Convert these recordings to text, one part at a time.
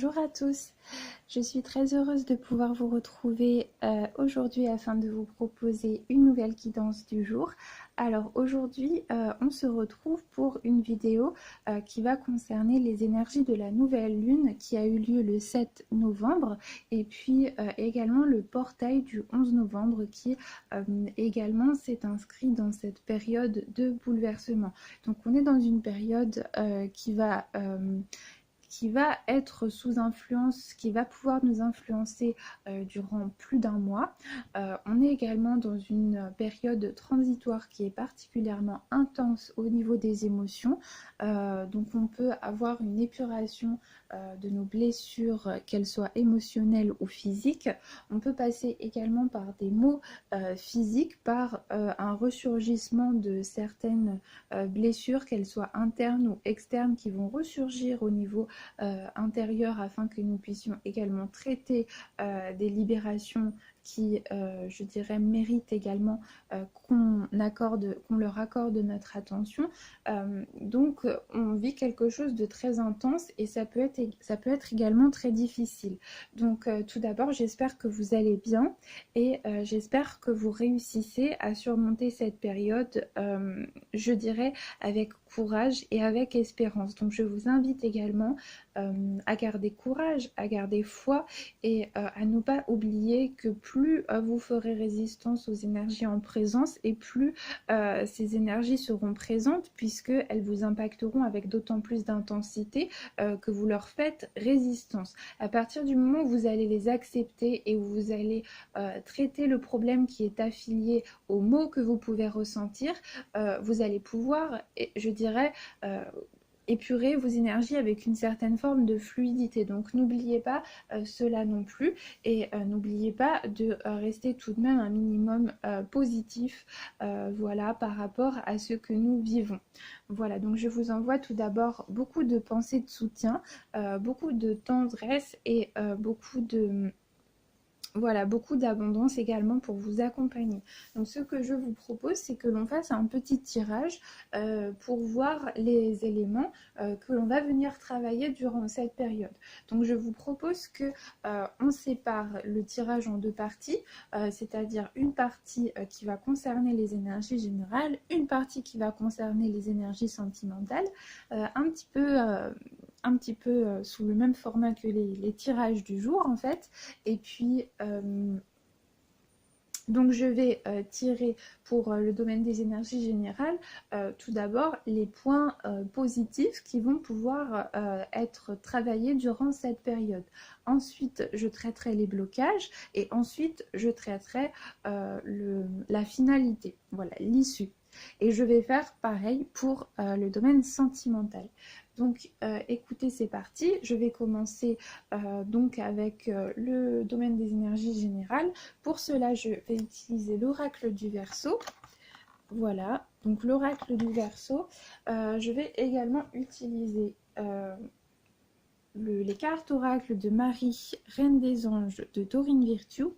Bonjour à tous, je suis très heureuse de pouvoir vous retrouver aujourd'hui afin de vous proposer une nouvelle guidance du jour. Alors aujourd'hui, on se retrouve pour une vidéo qui va concerner les énergies de la nouvelle lune qui a eu lieu le 7 novembre et puis également le portail du 11 novembre qui également s'est inscrit dans cette période de bouleversement. Donc on est dans une période qui va être sous influence, qui va pouvoir nous influencer durant plus d'un mois. On est également dans une période transitoire qui est particulièrement intense au niveau des émotions. Donc on peut avoir une épuration de nos blessures, qu'elles soient émotionnelles ou physiques. On peut passer également par des maux physiques, par un ressurgissement de certaines blessures, qu'elles soient internes ou externes, qui vont ressurgir au niveau intérieure afin que nous puissions également traiter des libérations qui, je dirais, méritent également qu'on leur accorde notre attention. Donc, on vit quelque chose de très intense et ça peut être également très difficile. Donc, tout d'abord, j'espère que vous allez bien et j'espère que vous réussissez à surmonter cette période, je dirais, avec courage et avec espérance. Donc, je vous invite également à garder courage, à garder foi et à ne pas oublier que plus vous ferez résistance aux énergies en présence et plus ces énergies seront présentes puisqu'elles vous impacteront avec d'autant plus d'intensité que vous leur faites résistance. À partir du moment où vous allez les accepter et où vous allez traiter le problème qui est affilié aux maux que vous pouvez ressentir, vous allez pouvoir, je dirais, épurer vos énergies avec une certaine forme de fluidité. Donc n'oubliez pas cela non plus et n'oubliez pas de rester tout de même un minimum positif voilà, par rapport à ce que nous vivons. Voilà, donc je vous envoie tout d'abord beaucoup de pensées de soutien, beaucoup de tendresse et beaucoup d'abondance également pour vous accompagner. Donc ce que je vous propose, c'est que l'on fasse un petit tirage pour voir les éléments que l'on va venir travailler durant cette période. Donc je vous propose que on sépare le tirage en deux parties, c'est-à-dire une partie qui va concerner les énergies générales, une partie qui va concerner les énergies sentimentales, un petit peu sous le même format que les tirages du jour en fait. Et puis donc je vais tirer pour le domaine des énergies générales tout d'abord les points positifs qui vont pouvoir être travaillés durant cette période. Ensuite je traiterai les blocages et ensuite je traiterai la finalité, voilà, l'issue. Et je vais faire pareil pour le domaine sentimental. Donc écoutez, c'est parti. Je vais commencer donc avec le domaine des énergies générales. Pour cela, je vais utiliser l'oracle du Verseau. Voilà, donc l'oracle du Verseau. Je vais également utiliser les cartes oracles de Marie, Reine des Anges de Dorine Virtue.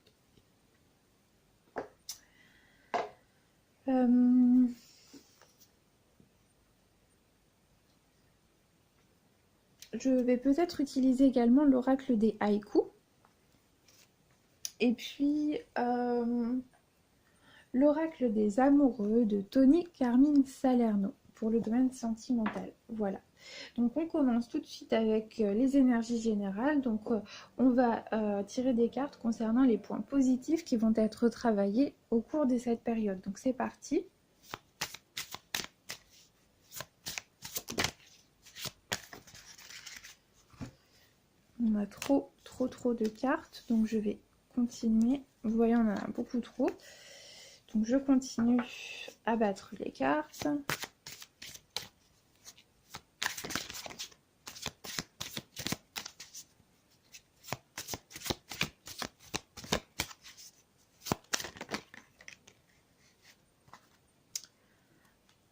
Je vais peut-être utiliser également l'oracle des haïkus. Et puis l'oracle des amoureux de Tony Carmine Salerno pour le domaine sentimental. Voilà. Donc on commence tout de suite avec les énergies générales. Donc on va tirer des cartes concernant les points positifs qui vont être travaillés au cours de cette période. Donc c'est parti. On a trop de cartes, donc je vais continuer. Vous voyez, on en a beaucoup trop. Donc je continue à battre les cartes.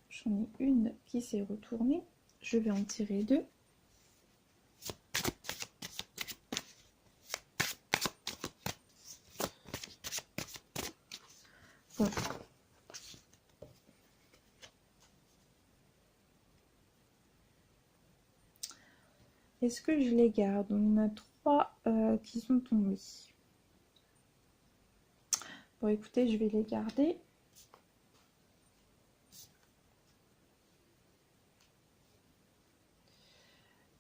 J'en ai une qui s'est retournée. Je vais en tirer deux. Bon. Est-ce que je les garde? On a 3 qui sont tombés. Bon, écoutez, je vais les garder.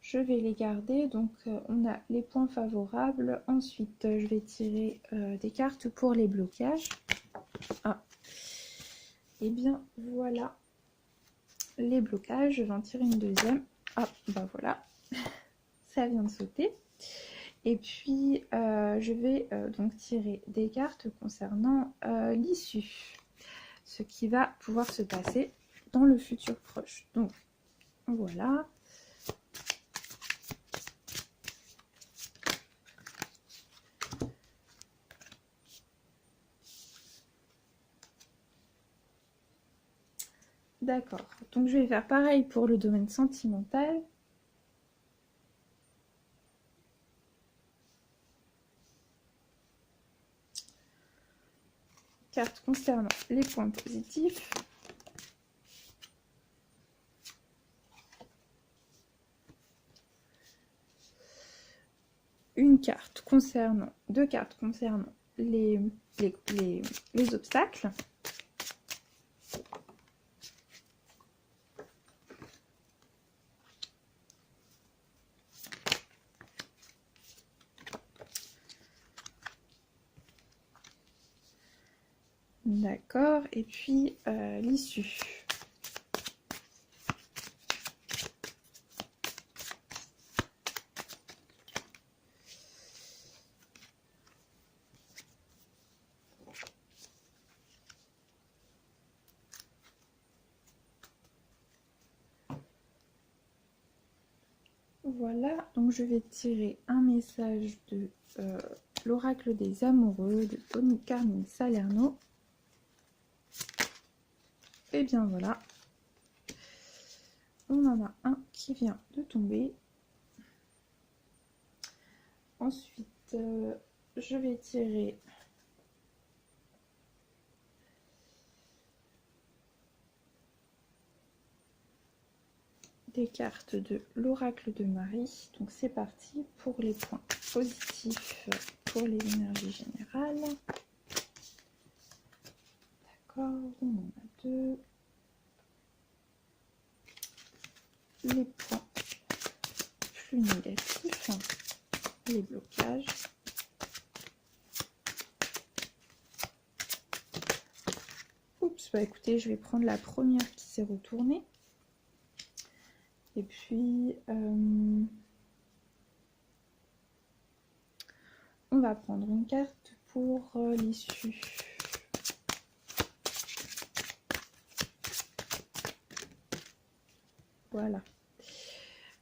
Je vais les garder. Donc, on a les points favorables. Ensuite, je vais tirer des cartes pour les blocages. Ah, et bien, voilà les blocages. Je vais en tirer une deuxième. Ah, bah voilà. Ça vient de sauter. Et puis, je vais donc tirer des cartes concernant l'issue. Ce qui va pouvoir se passer dans le futur proche. Donc, voilà. D'accord. Donc, je vais faire pareil pour le domaine sentimental. Carte concernant les points positifs. Une carte concernant, 2 cartes concernant les obstacles. D'accord, et puis l'issue. Voilà, donc je vais tirer un message de l'oracle des amoureux de Tony Carmine Salerno. Et bien voilà, on en a un qui vient de tomber. Ensuite, je vais tirer des cartes de l'oracle de Marie. Donc c'est parti pour les points positifs pour les énergies générales. D'accord, on en a 2. Les points plus négatifs, les blocages. Oups, bah écoutez, je vais prendre la première qui s'est retournée. Et puis, on va prendre une carte pour l'issue. Voilà.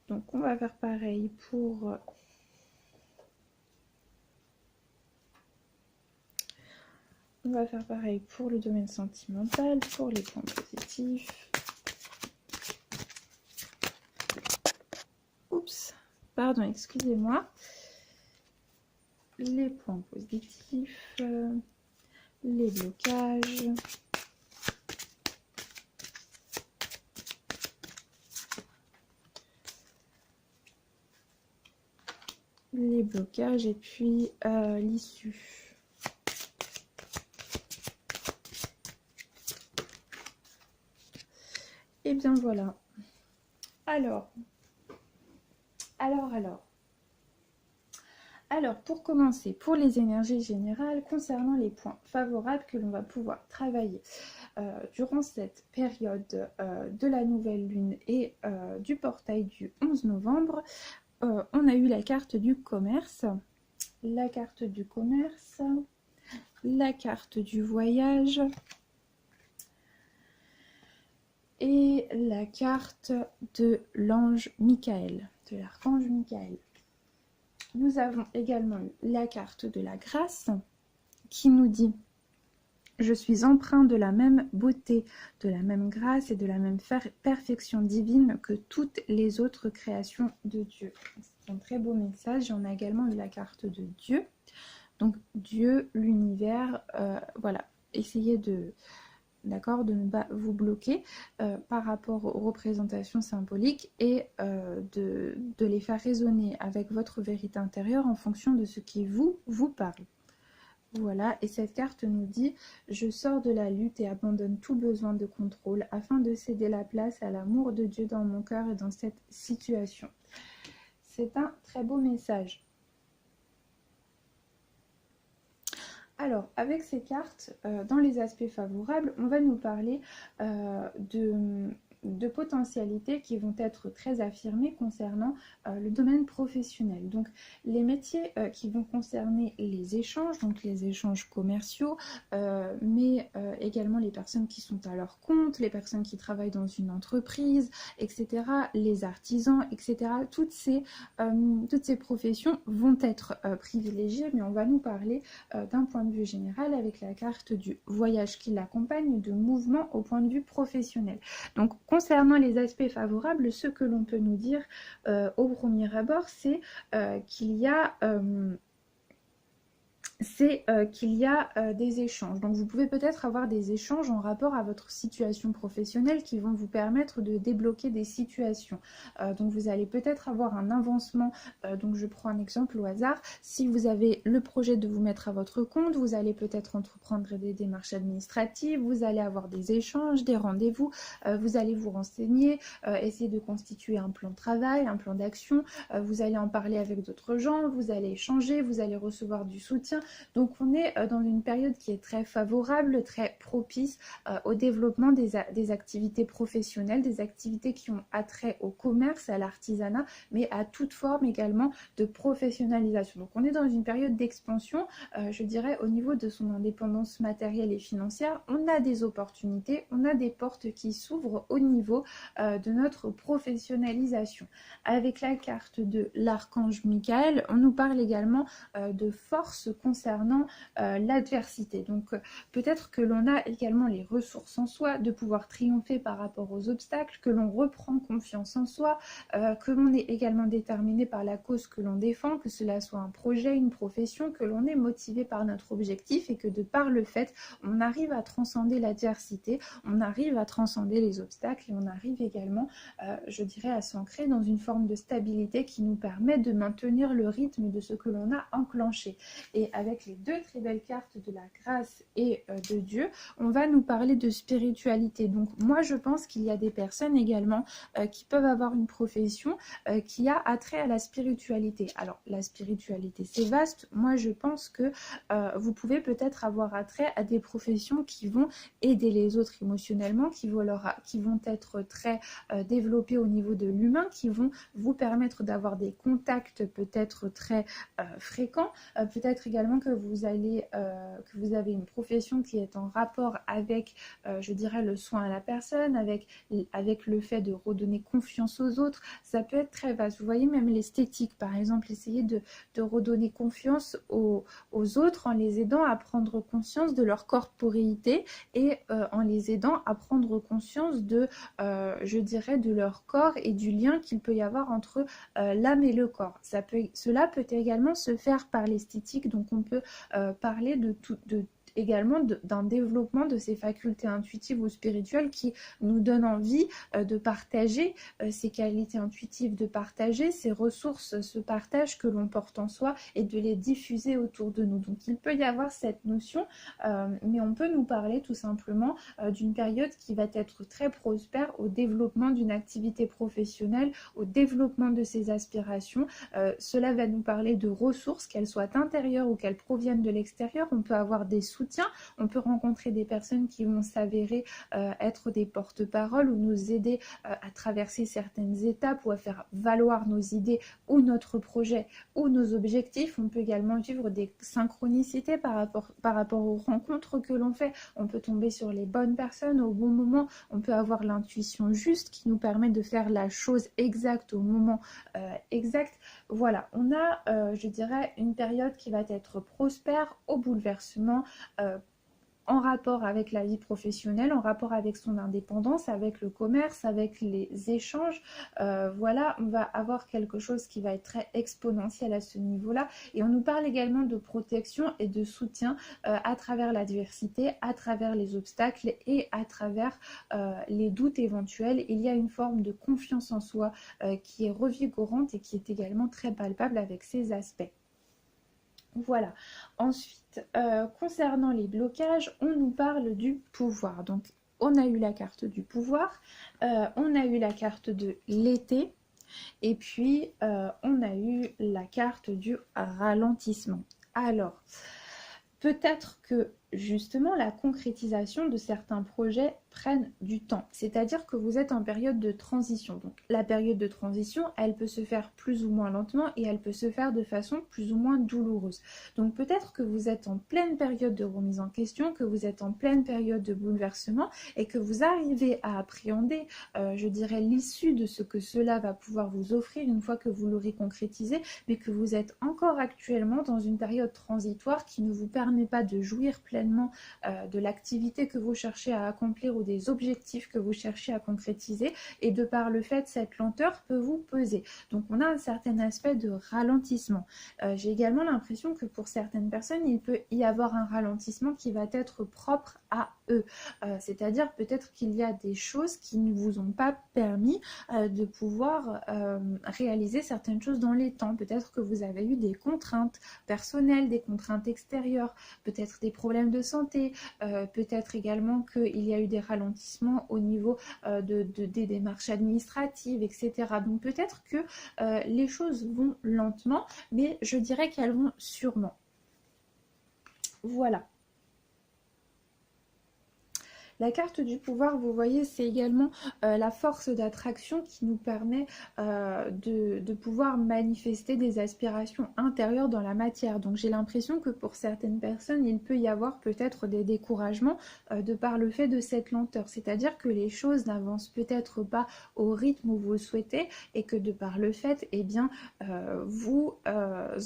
Donc, on va faire pareil pour... On va faire pareil pour le domaine sentimental, pour les points positifs. Oups, pardon, excusez-moi. Les points positifs, les blocages. Les blocages et puis l'issue. Et bien voilà. Alors, pour commencer, pour les énergies générales, concernant les points favorables que l'on va pouvoir travailler durant cette période de la nouvelle lune et du portail du 11 novembre, on a eu la carte du commerce, la carte du commerce, la carte du voyage et la carte de l'ange Michael, de l'archange Michael. Nous avons également eu la carte de la grâce qui nous dit « Je suis empreint de la même beauté, de la même grâce et de la même perfection divine que toutes les autres créations de Dieu. » C'est un très beau message. On a également eu la carte de Dieu. Donc Dieu, l'univers, voilà. Essayez de d'accord, de ne pas vous bloquer par rapport aux représentations symboliques et de les faire résonner avec votre vérité intérieure en fonction de ce qui vous parle. Voilà, et cette carte nous dit « Je sors de la lutte et abandonne tout besoin de contrôle afin de céder la place à l'amour de Dieu dans mon cœur et dans cette situation. » C'est un très beau message. Alors, avec ces cartes, dans les aspects favorables, on va nous parler de potentialités qui vont être très affirmées concernant le domaine professionnel. Donc, les métiers qui vont concerner les échanges, donc les échanges commerciaux, mais également les personnes qui sont à leur compte, les personnes qui travaillent dans une entreprise, etc., les artisans, etc. Toutes ces professions vont être privilégiées, mais on va nous parler d'un point de vue général avec la carte du voyage qui l'accompagne, de mouvement au point de vue professionnel. Donc concernant les aspects favorables, ce que l'on peut nous dire au premier abord, c'est qu'il y a des échanges. Donc vous pouvez peut-être avoir des échanges en rapport à votre situation professionnelle qui vont vous permettre de débloquer des situations. Donc vous allez peut-être avoir un avancement. Donc je prends un exemple au hasard. Si vous avez le projet de vous mettre à votre compte, vous allez peut-être entreprendre des démarches administratives, vous allez avoir des échanges, des rendez-vous, vous allez vous renseigner, essayer de constituer un plan de travail, un plan d'action, vous allez en parler avec d'autres gens, vous allez échanger, vous allez recevoir du soutien. Donc on est dans une période qui est très favorable, très propice au développement des activités professionnelles, des activités qui ont attrait au commerce, à l'artisanat, mais à toute forme également de professionnalisation. Donc on est dans une période d'expansion, je dirais au niveau de son indépendance matérielle et financière, on a des opportunités, on a des portes qui s'ouvrent au niveau de notre professionnalisation. Avec la carte de l'archange Michael, on nous parle également de force concernant l'adversité. Donc peut-être que l'on a également les ressources en soi, de pouvoir triompher par rapport aux obstacles, que l'on reprend confiance en soi, que l'on est également déterminé par la cause que l'on défend, que cela soit un projet, une profession, que l'on est motivé par notre objectif et que de par le fait, on arrive à transcender l'adversité, on arrive à transcender les obstacles et on arrive également, je dirais, à s'ancrer dans une forme de stabilité qui nous permet de maintenir le rythme de ce que l'on a enclenché. Et avec les deux très belles cartes de la grâce et de Dieu, on va nous parler de spiritualité. Donc moi je pense qu'il y a des personnes également qui peuvent avoir une profession qui a attrait à la spiritualité. Alors la spiritualité c'est vaste, moi je pense que vous pouvez peut-être avoir attrait à des professions qui vont aider les autres émotionnellement, qui vont être très développées au niveau de l'humain, qui vont vous permettre d'avoir des contacts peut-être très fréquents, peut-être également que vous avez une profession qui est en rapport avec, je dirais, le soin à la personne, avec le fait de redonner confiance aux autres. Ça peut être très vaste. Vous voyez, même l'esthétique, par exemple, essayer de redonner confiance aux autres en les aidant à prendre conscience de leur corporéité et en les aidant à prendre conscience de, je dirais, de leur corps et du lien qu'il peut y avoir entre l'âme et le corps. Cela peut également se faire par l'esthétique, donc on peut parler également d'un développement de ces facultés intuitives ou spirituelles qui nous donnent envie de partager ces qualités intuitives, de partager ces ressources, ce partage que l'on porte en soi et de les diffuser autour de nous. Donc il peut y avoir cette notion, mais on peut nous parler tout simplement d'une période qui va être très prospère au développement d'une activité professionnelle, au développement de ses aspirations. Cela va nous parler de ressources, qu'elles soient intérieures ou qu'elles proviennent de l'extérieur. On peut avoir des soutiens, on peut rencontrer des personnes qui vont s'avérer être des porte-paroles ou nous aider à traverser certaines étapes ou à faire valoir nos idées ou notre projet ou nos objectifs. On peut également vivre des synchronicités par rapport aux rencontres que l'on fait. On peut tomber sur les bonnes personnes au bon moment, on peut avoir l'intuition juste qui nous permet de faire la chose exacte au moment exact. Voilà, on a, je dirais, une période qui va être prospère au bouleversement en rapport avec la vie professionnelle, en rapport avec son indépendance, avec le commerce, avec les échanges. Voilà, on va avoir quelque chose qui va être très exponentiel à ce niveau-là. Et on nous parle également de protection et de soutien à travers l'adversité, à travers les obstacles et à travers les doutes éventuels. Il y a une forme de confiance en soi qui est revigorante et qui est également très palpable avec ces aspects. Voilà. Ensuite, concernant les blocages, on nous parle du pouvoir. Donc, on a eu la carte du pouvoir, on a eu la carte de l'été, et puis on a eu la carte du ralentissement. Alors, peut-être que justement la concrétisation de certains projets prennent du temps, c'est-à-dire que vous êtes en période de transition. Donc la période de transition, elle peut se faire plus ou moins lentement et elle peut se faire de façon plus ou moins douloureuse. Donc peut-être que vous êtes en pleine période de remise en question, que vous êtes en pleine période de bouleversement et que vous arrivez à appréhender, je dirais, l'issue de ce que cela va pouvoir vous offrir une fois que vous l'aurez concrétisé, mais que vous êtes encore actuellement dans une période transitoire qui ne vous permet pas de jouir pleinement de l'activité que vous cherchez à accomplir ou des objectifs que vous cherchez à concrétiser, et de par le fait, cette lenteur peut vous peser. Donc on a un certain aspect de ralentissement. J'ai également l'impression que pour certaines personnes, il peut y avoir un ralentissement qui va être propre à eux. C'est-à-dire peut-être qu'il y a des choses qui ne vous ont pas permis de pouvoir réaliser certaines choses dans les temps. Peut-être que vous avez eu des contraintes personnelles, des contraintes extérieures, peut-être des problèmes de santé, peut-être également qu'il y a eu des ralentissements au niveau des démarches administratives, etc. Donc peut-être que les choses vont lentement, mais je dirais qu'elles vont sûrement. Voilà. La carte du pouvoir, vous voyez, c'est également la force d'attraction qui nous permet de pouvoir manifester des aspirations intérieures dans la matière. Donc j'ai l'impression que pour certaines personnes, il peut y avoir peut-être des découragements de par le fait de cette lenteur. C'est-à-dire que les choses n'avancent peut-être pas au rythme où vous le souhaitez et que de par le fait, eh bien, vous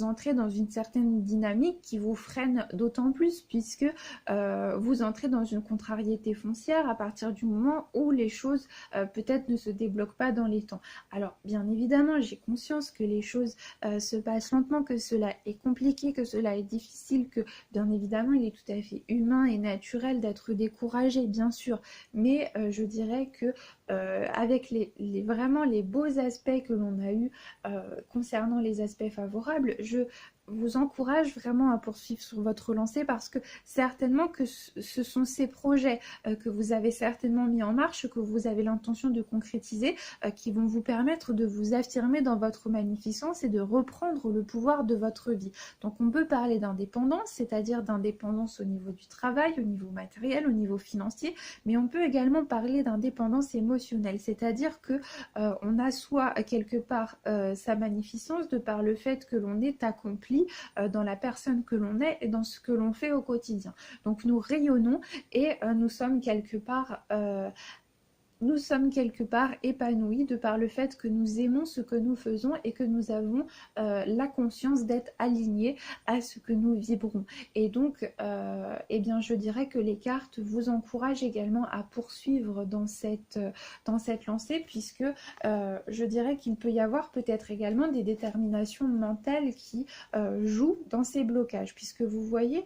entrez dans une certaine dynamique qui vous freine d'autant plus puisque vous entrez dans une contrariété foncière à partir du moment où les choses peut-être ne se débloquent pas dans les temps. Alors bien évidemment, j'ai conscience que les choses se passent lentement, que cela est compliqué, que cela est difficile, que bien évidemment il est tout à fait humain et naturel d'être découragé, bien sûr, mais je dirais que avec vraiment les beaux aspects que l'on a eus concernant les aspects favorables, je vous encourage vraiment à poursuivre sur votre lancée parce que certainement que ce sont ces projets que vous avez certainement mis en marche, que vous avez l'intention de concrétiser, qui vont vous permettre de vous affirmer dans votre magnificence et de reprendre le pouvoir de votre vie. Donc on peut parler d'indépendance, c'est-à-dire d'indépendance au niveau du travail, au niveau matériel, au niveau financier, mais on peut également parler d'indépendance émotionnelle, c'est-à-dire que on assoit quelque part sa magnificence de par le fait que l'on est accompli dans la personne que l'on est et dans ce que l'on fait au quotidien. Donc nous rayonnons et nous sommes quelque part épanouis de par le fait que nous aimons ce que nous faisons et que nous avons la conscience d'être alignés à ce que nous vibrons. Et donc, eh bien, je dirais que les cartes vous encouragent également à poursuivre dans cette lancée, puisque je dirais qu'il peut y avoir peut-être également des déterminations mentales qui jouent dans ces blocages, puisque vous voyez...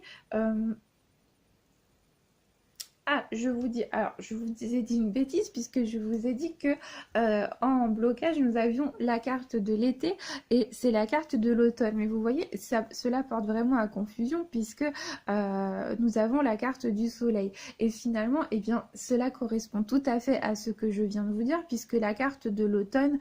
Ah, je vous ai dit une bêtise puisque je vous ai dit que en blocage, nous avions la carte de l'été et c'est la carte de l'automne. Mais vous voyez, cela porte vraiment à confusion puisque nous avons la carte du soleil. Et finalement, eh bien, cela correspond tout à fait à ce que je viens de vous dire puisque la carte de l'automne,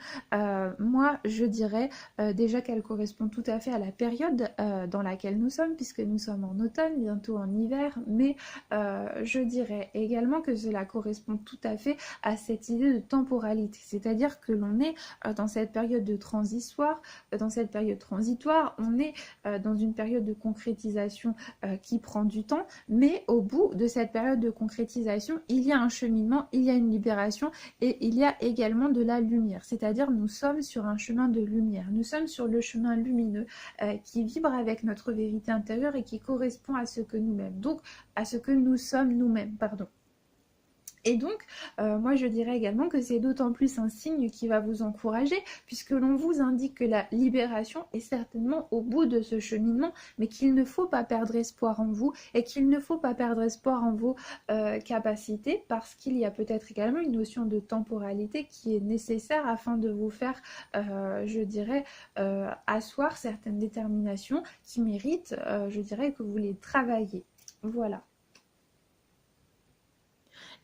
moi, je dirais déjà qu'elle correspond tout à fait à la période dans laquelle nous sommes puisque nous sommes en automne, bientôt en hiver, mais je dirais également que cela correspond tout à fait à cette idée de temporalité, c'est-à-dire que l'on est dans cette période de transitoire, on est dans une période de concrétisation qui prend du temps, mais au bout de cette période de concrétisation, il y a un cheminement, il y a une libération et il y a également de la lumière, c'est-à-dire nous sommes sur un chemin de lumière, nous sommes sur le chemin lumineux qui vibre avec notre vérité intérieure et qui correspond à ce que nous-mêmes. Donc à ce que nous sommes nous-mêmes, pardon. Et donc, moi je dirais également que c'est d'autant plus un signe qui va vous encourager, puisque l'on vous indique que la libération est certainement au bout de ce cheminement, mais qu'il ne faut pas perdre espoir en vous, et qu'il ne faut pas perdre espoir en vos capacités, parce qu'il y a peut-être également une notion de temporalité qui est nécessaire afin de vous faire, je dirais, asseoir certaines déterminations qui méritent, je dirais, que vous les travaillez. Voilà.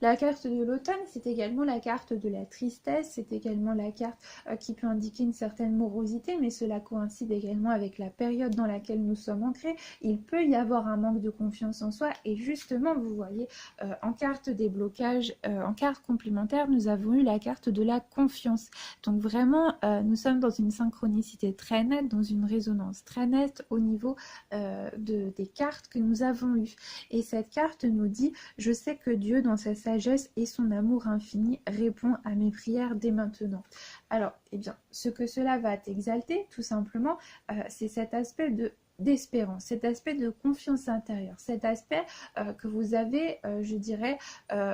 La carte de l'automne, c'est également la carte de la tristesse, c'est également la carte qui peut indiquer une certaine morosité, mais cela coïncide également avec la période dans laquelle nous sommes ancrés. Il peut y avoir un manque de confiance en soi, et justement, vous voyez, en carte des blocages, en carte complémentaire, nous avons eu la carte de la confiance. Donc vraiment, nous sommes dans une synchronicité très nette, dans une résonance très nette au niveau des cartes que nous avons eues. Et cette carte nous dit, je sais que Dieu, dans sa sagesse et son amour infini, répond à mes prières dès maintenant. Alors, eh bien, ce que cela va t'exalter, tout simplement, c'est cet aspect d'espérance, cet aspect de confiance intérieure, cet aspect que vous avez, je dirais,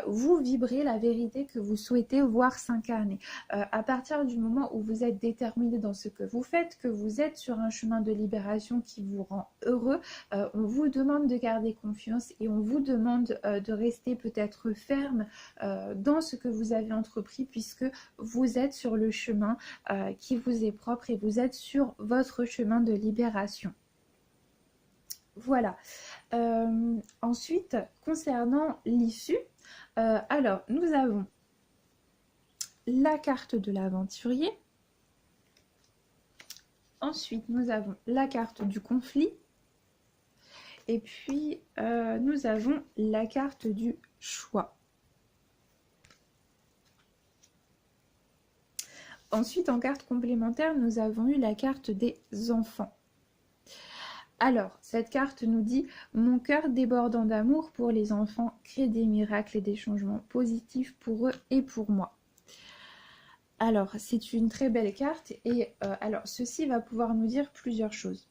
vous vibrez la vérité que vous souhaitez voir s'incarner. À partir du moment où vous êtes déterminé dans ce que vous faites, que vous êtes sur un chemin de libération qui vous rend heureux, on vous demande de garder confiance et on vous demande de rester peut-être ferme dans ce que vous avez entrepris, puisque vous êtes sur le chemin qui vous est propre et vous êtes sur votre chemin de libération. Voilà. Ensuite, concernant l'issue, alors nous avons la carte de l'aventurier. Ensuite, nous avons la carte du conflit. Et puis, nous avons la carte du choix. Ensuite, en carte complémentaire, nous avons eu la carte des enfants. Alors, cette carte nous dit « Mon cœur débordant d'amour pour les enfants crée des miracles et des changements positifs pour eux et pour moi. » Alors, c'est une très belle carte et alors, ceci va pouvoir nous dire plusieurs choses.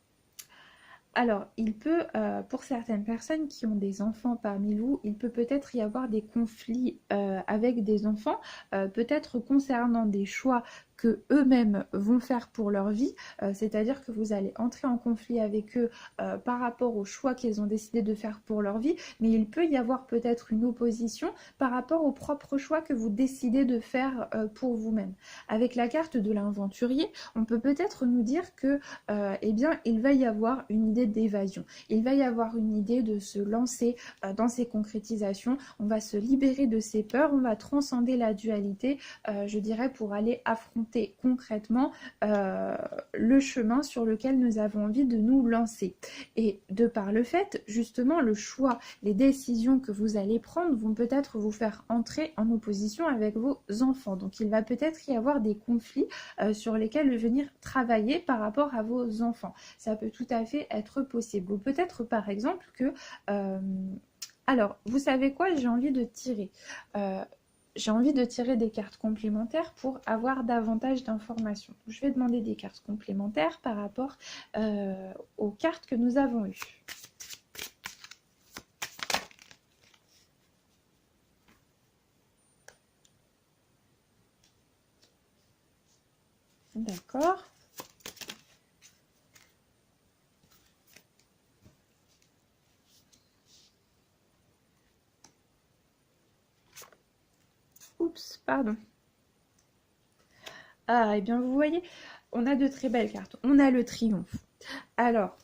Alors, il peut, pour certaines personnes qui ont des enfants parmi vous, il peut peut-être y avoir des conflits avec des enfants, peut-être concernant des choix que eux-mêmes vont faire pour leur vie, c'est-à-dire que vous allez entrer en conflit avec eux par rapport aux choix qu'ils ont décidé de faire pour leur vie, mais il peut y avoir peut-être une opposition par rapport aux propres choix que vous décidez de faire pour vous-même. Avec la carte de l'aventurier, on peut peut-être nous dire que, eh bien, il va y avoir une idée d'évasion, il va y avoir une idée de se lancer dans ces concrétisations, on va se libérer de ses peurs, on va transcender la dualité, je dirais, pour aller affronter concrètement le chemin sur lequel nous avons envie de nous lancer. Et de par le fait, justement, le choix, les décisions que vous allez prendre vont peut-être vous faire entrer en opposition avec vos enfants. Donc il va peut-être y avoir des conflits sur lesquels venir travailler par rapport à vos enfants. Ça peut tout à fait être possible. Ou peut-être par exemple que... alors, vous savez quoi, j'ai envie de tirer. J'ai envie de tirer des cartes complémentaires pour avoir davantage d'informations. Je vais demander des cartes complémentaires par rapport aux cartes que nous avons eues. D'accord. Oups, pardon. Ah, et bien vous voyez, on a de très belles cartes. On a le triomphe. Alors,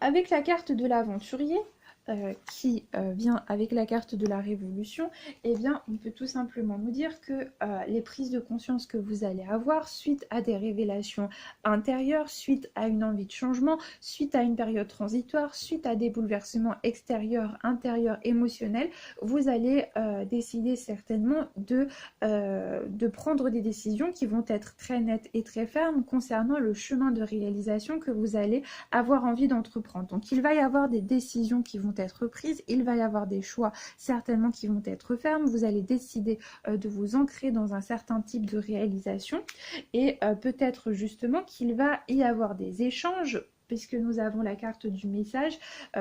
avec la carte de l'aventurier, qui vient avec la carte de la révolution, eh bien on peut tout simplement nous dire que les prises de conscience que vous allez avoir suite à des révélations intérieures, suite à une envie de changement, suite à une période transitoire, suite à des bouleversements extérieurs, intérieurs, émotionnels, vous allez décider certainement de prendre des décisions qui vont être très nettes et très fermes concernant le chemin de réalisation que vous allez avoir envie d'entreprendre. Donc il va y avoir des décisions qui vont être prises, il va y avoir des choix certainement qui vont être fermes, vous allez décider de vous ancrer dans un certain type de réalisation et peut-être justement qu'il va y avoir des échanges puisque nous avons la carte du message.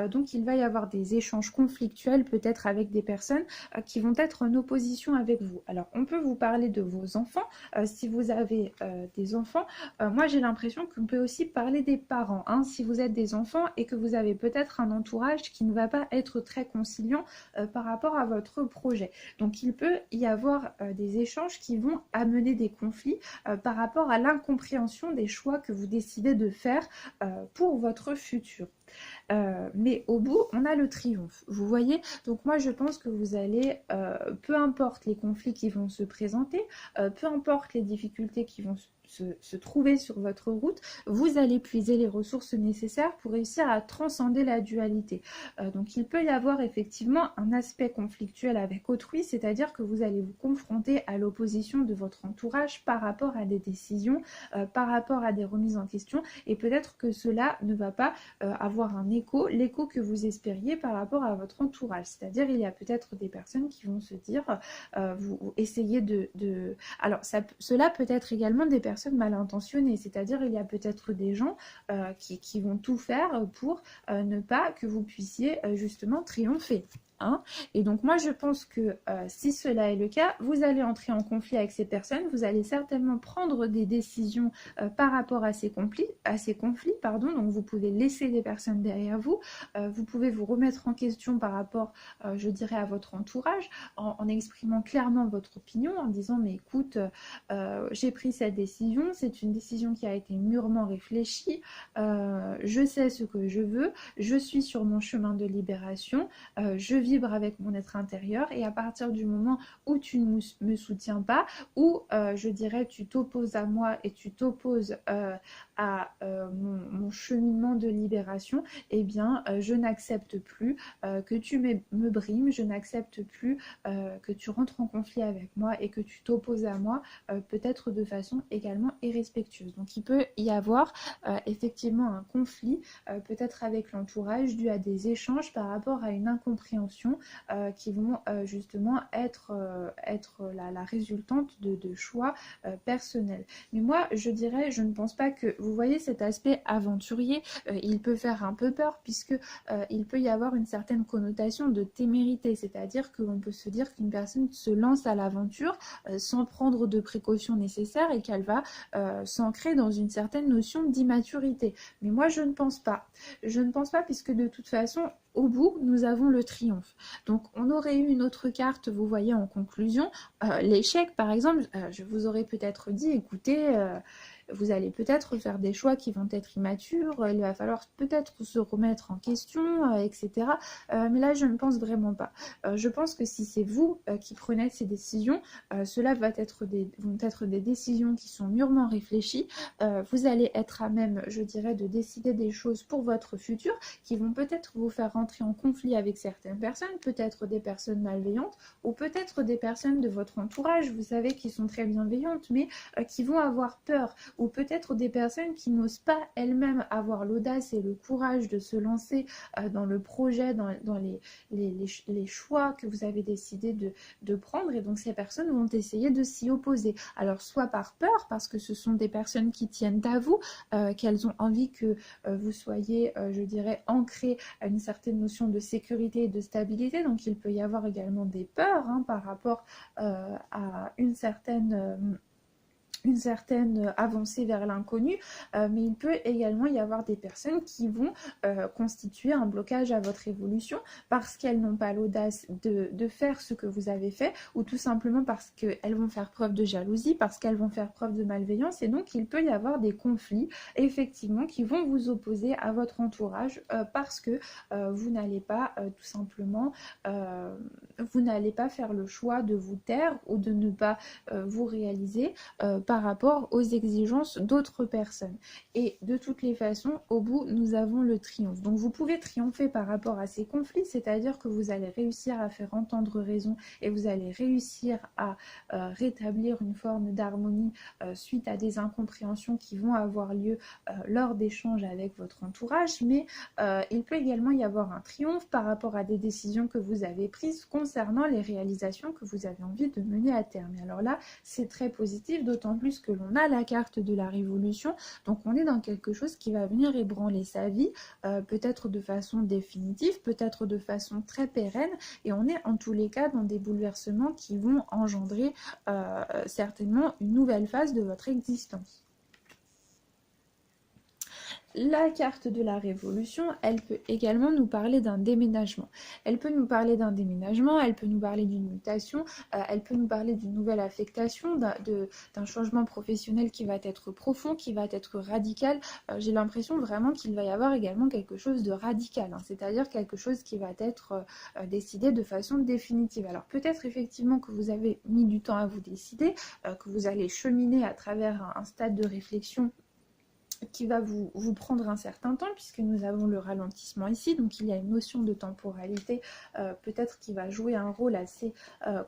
Donc il va y avoir des échanges conflictuels peut-être avec des personnes qui vont être en opposition avec vous. Alors on peut vous parler de vos enfants, si vous avez des enfants. Moi j'ai l'impression qu'on peut aussi parler des parents, hein, si vous êtes des enfants et que vous avez peut-être un entourage qui ne va pas être très conciliant par rapport à votre projet. Donc il peut y avoir des échanges qui vont amener des conflits par rapport à l'incompréhension des choix que vous décidez de faire pour votre futur. Mais au bout, on a le triomphe. Vous voyez? Donc moi, je pense que vous allez, peu importe les conflits qui vont se présenter, peu importe les difficultés qui vont se trouver sur votre route, vous allez puiser les ressources nécessaires pour réussir à transcender la dualité. Donc il peut y avoir effectivement un aspect conflictuel avec autrui, c'est-à-dire que vous allez vous confronter à l'opposition de votre entourage par rapport à des décisions, par rapport à des remises en question, et peut-être que cela ne va pas avoir un écho, l'écho que vous espériez par rapport à votre entourage. C'est-à-dire il y a peut-être des personnes qui vont se dire, vous essayez de... Alors cela peut être également des personnes mal intentionnées, c'est-à-dire il y a peut-être des gens qui vont tout faire pour ne pas que vous puissiez justement triompher. Hein. Et donc moi je pense que si cela est le cas, vous allez entrer en conflit avec ces personnes, vous allez certainement prendre des décisions par rapport à ces conflits, pardon. Donc vous pouvez laisser des personnes derrière vous, vous pouvez vous remettre en question par rapport, je dirais, à votre entourage, en exprimant clairement votre opinion, en disant mais écoute, j'ai pris cette décision, c'est une décision qui a été mûrement réfléchie, je sais ce que je veux, je suis sur mon chemin de libération, je vibre avec mon être intérieur, et à partir du moment où tu ne me soutiens pas, ou je dirais tu t'opposes à moi et tu t'opposes à mon cheminement de libération, eh bien je n'accepte plus que tu me brimes, je n'accepte plus que tu rentres en conflit avec moi et que tu t'opposes à moi, peut-être de façon également irrespectueuse. Donc il peut y avoir effectivement un conflit, peut-être avec l'entourage, dû à des échanges par rapport à une incompréhension qui vont justement être la résultante de choix personnels. Mais moi, je dirais, je ne pense pas que... Vous voyez cet aspect aventurier, il peut faire un peu peur, puisque il peut y avoir une certaine connotation de témérité, c'est-à-dire que l'on peut se dire qu'une personne se lance à l'aventure sans prendre de précautions nécessaires et qu'elle va s'ancrer dans une certaine notion d'immaturité. Mais moi, je ne pense pas. Je ne pense pas, puisque de toute façon, au bout, nous avons le triomphe. Donc, on aurait eu une autre carte, vous voyez, en conclusion. L'échec, par exemple, je vous aurais peut-être dit, écoutez, vous allez peut-être faire des choix qui vont être immatures, il va falloir peut-être se remettre en question, etc. Mais là, je ne pense vraiment pas. Je pense que si c'est vous qui prenez ces décisions, cela vont être des décisions qui sont mûrement réfléchies. Vous allez être à même, je dirais, de décider des choses pour votre futur qui vont peut-être vous faire rentrer en conflit avec certaines personnes, peut-être des personnes malveillantes ou peut-être des personnes de votre entourage, vous savez, qui sont très bienveillantes, mais qui vont avoir peur, ou peut-être des personnes qui n'osent pas elles-mêmes avoir l'audace et le courage de se lancer dans le projet, dans les choix que vous avez décidé de prendre, et donc ces personnes vont essayer de s'y opposer. Alors soit par peur, parce que ce sont des personnes qui tiennent à vous, qu'elles ont envie que vous soyez, je dirais, ancré à une certaine notion de sécurité et de stabilité, donc il peut y avoir également des peurs par rapport à une certaine avancée vers l'inconnu, mais il peut également y avoir des personnes qui vont constituer un blocage à votre évolution parce qu'elles n'ont pas l'audace de faire ce que vous avez fait, ou tout simplement parce qu'elles vont faire preuve de jalousie, parce qu'elles vont faire preuve de malveillance, et donc il peut y avoir des conflits effectivement qui vont vous opposer à votre entourage parce que vous n'allez pas tout simplement vous n'allez pas faire le choix de vous taire ou de ne pas vous réaliser par rapport aux exigences d'autres personnes. Et de toutes les façons, au bout, nous avons le triomphe. Donc vous pouvez triompher par rapport à ces conflits, c'est-à-dire que vous allez réussir à faire entendre raison et vous allez réussir à rétablir une forme d'harmonie suite à des incompréhensions qui vont avoir lieu lors d'échanges avec votre entourage, mais il peut également y avoir un triomphe par rapport à des décisions que vous avez prises concernant les réalisations que vous avez envie de mener à terme. Et alors là, c'est très positif, d'autant plus que l'on a la carte de la révolution, donc on est dans quelque chose qui va venir ébranler sa vie, peut-être de façon définitive, peut-être de façon très pérenne, et on est en tous les cas dans des bouleversements qui vont engendrer certainement une nouvelle phase de votre existence. La carte de la révolution, elle peut également nous parler d'un déménagement. Elle peut nous parler d'un déménagement, elle peut nous parler d'une mutation, elle peut nous parler d'une nouvelle affectation, d'un changement professionnel qui va être profond, qui va être radical. J'ai l'impression vraiment qu'il va y avoir également quelque chose de radical, hein, c'est-à-dire quelque chose qui va être décidé de façon définitive. Alors peut-être effectivement que vous avez mis du temps à vous décider, que vous allez cheminer à travers un stade de réflexion qui va vous prendre un certain temps, puisque nous avons le ralentissement ici, donc il y a une notion de temporalité peut-être qui va jouer un rôle assez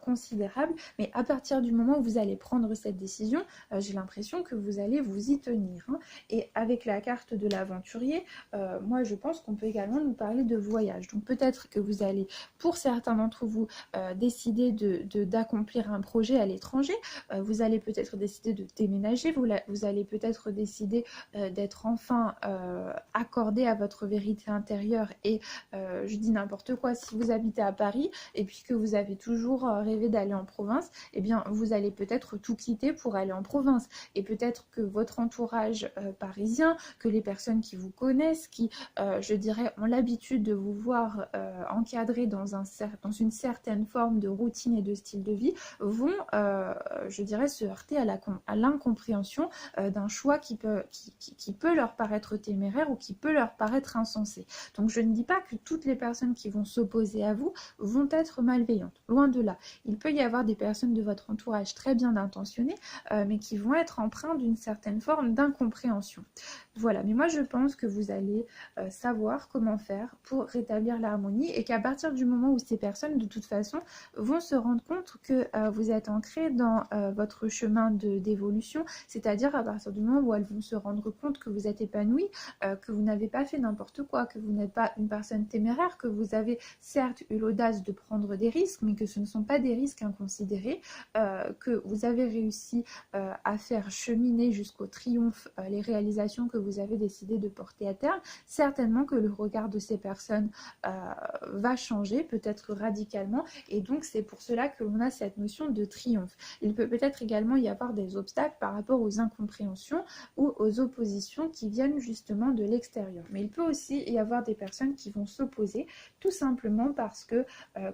considérable, mais à partir du moment où vous allez prendre cette décision, j'ai l'impression que vous allez vous y tenir, hein. Et avec la carte de l'aventurier, moi je pense qu'on peut également nous parler de voyage, donc peut-être que vous allez, pour certains d'entre vous, décider d'accomplir un projet à l'étranger, vous allez peut-être décider de déménager, vous allez peut-être décider d'être enfin accordé à votre vérité intérieure, et je dis n'importe quoi, si vous habitez à Paris et puis que vous avez toujours rêvé d'aller en province, eh bien vous allez peut-être tout quitter pour aller en province, et peut-être que votre entourage parisien, que les personnes qui vous connaissent, qui je dirais ont l'habitude de vous voir encadré dans une certaine forme de routine et de style de vie, vont je dirais se heurter à l'incompréhension d'un choix qui peut leur paraître téméraire ou qui peut leur paraître insensé. Donc je ne dis pas que toutes les personnes qui vont s'opposer à vous vont être malveillantes, loin de là. Il peut y avoir des personnes de votre entourage très bien intentionnées, mais qui vont être empreintes d'une certaine forme d'incompréhension. Voilà, mais moi je pense que vous allez savoir comment faire pour rétablir l'harmonie, et qu'à partir du moment où ces personnes de toute façon vont se rendre compte que vous êtes ancré dans votre chemin d'évolution, c'est-à-dire à partir du moment où elles vont se rendre compte que vous êtes épanoui, que vous n'avez pas fait n'importe quoi, que vous n'êtes pas une personne téméraire, que vous avez certes eu l'audace de prendre des risques, mais que ce ne sont pas des risques inconsidérés, que vous avez réussi à faire cheminer jusqu'au triomphe les réalisations que vous avez décidé de porter à terme, certainement que le regard de ces personnes va changer, peut-être radicalement, et donc c'est pour cela que l'on a cette notion de triomphe. Il peut peut-être également y avoir des obstacles par rapport aux incompréhensions ou aux oppositions qui viennent justement de l'extérieur. Mais il peut aussi y avoir des personnes qui vont s'opposer tout simplement parce que,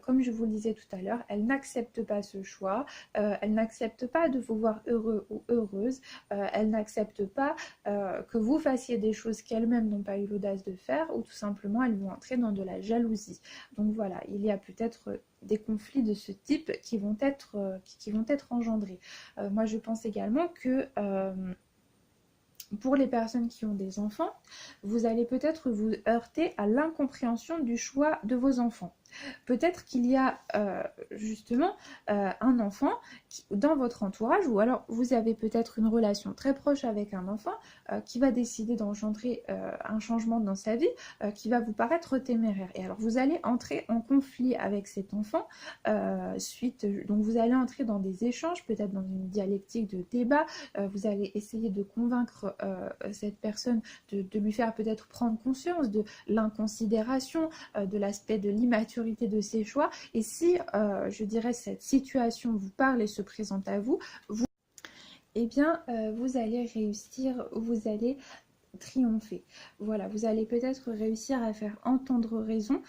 comme je vous le disais tout à l'heure, elles n'acceptent pas ce choix, elles n'acceptent pas de vous voir heureux ou heureuse, elles n'acceptent pas que vous fassiez des choses qu'elles-mêmes n'ont pas eu l'audace de faire, ou tout simplement elles vont entrer dans de la jalousie. Donc voilà, il y a peut-être des conflits de ce type qui vont être engendrés. Moi je pense également que pour les personnes qui ont des enfants, vous allez peut-être vous heurter à l'incompréhension du choix de vos enfants. Peut-être qu'il y a justement un enfant dans votre entourage, ou alors vous avez peut-être une relation très proche avec un enfant qui va décider d'engendrer un changement dans sa vie qui va vous paraître téméraire. Et alors vous allez entrer en conflit avec cet enfant donc vous allez entrer dans des échanges, peut-être dans une dialectique de débat, vous allez essayer de convaincre cette personne de lui faire peut-être prendre conscience de l'inconsidération, de l'aspect de l'immaturité de ses choix. Et si, je dirais, cette situation vous parle et se présente à vous, eh bien, vous allez réussir, vous allez triompher. Voilà, vous allez peut-être réussir à faire entendre raison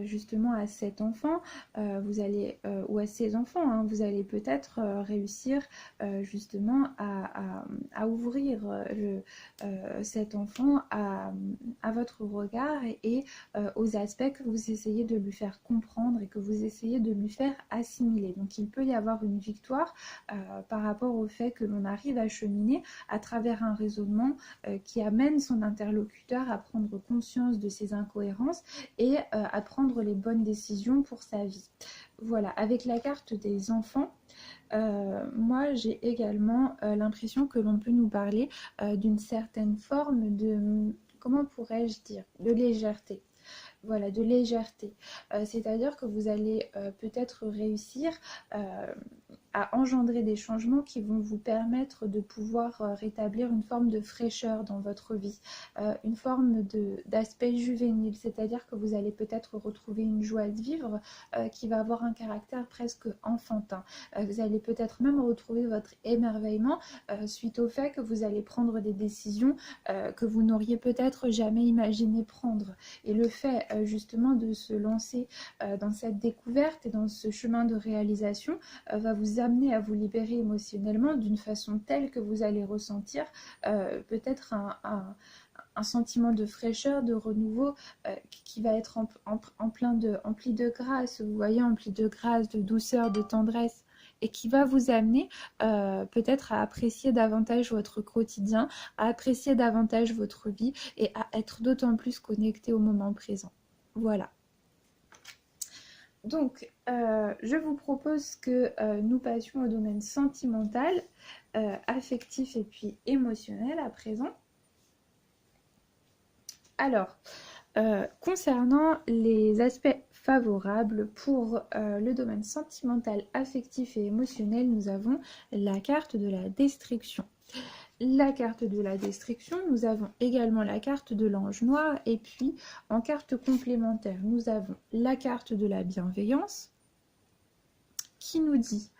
justement à cet enfant, vous allez, ou à ses enfants, hein, vous allez peut-être réussir justement à ouvrir cet enfant à votre regard et aux aspects que vous essayez de lui faire comprendre et que vous essayez de lui faire assimiler. Donc il peut y avoir une victoire par rapport au fait que l'on arrive à cheminer à travers un raisonnement qui amène son interlocuteur à prendre conscience de ses incohérences et à prendre les bonnes décisions pour sa vie. Voilà, avec la carte des enfants, moi j'ai également l'impression que l'on peut nous parler d'une certaine forme de, comment pourrais-je dire, de légèreté. Voilà, de légèreté. C'est-à-dire que vous allez peut-être réussir à engendrer des changements qui vont vous permettre de pouvoir rétablir une forme de fraîcheur dans votre vie, une forme d'aspect juvénile, c'est-à-dire que vous allez peut-être retrouver une joie de vivre qui va avoir un caractère presque enfantin. Vous allez peut-être même retrouver votre émerveillement suite au fait que vous allez prendre des décisions que vous n'auriez peut-être jamais imaginé prendre. Et le fait justement de se lancer dans cette découverte et dans ce chemin de réalisation va vous amener à vous libérer émotionnellement d'une façon telle que vous allez ressentir peut-être un sentiment de fraîcheur, de renouveau qui va être empli de grâce, vous voyez, empli de grâce, de douceur, de tendresse, et qui va vous amener peut-être à apprécier davantage votre quotidien, à apprécier davantage votre vie et à être d'autant plus connecté au moment présent. Voilà. Donc, je vous propose que nous passions au domaine sentimental, affectif et puis émotionnel à présent. Alors, concernant les aspects favorables pour le domaine sentimental, affectif et émotionnel, nous avons la carte de la destruction. La carte de la destruction, nous avons également la carte de l'ange noir et puis en carte complémentaire, nous avons la carte de la bienveillance qui nous dit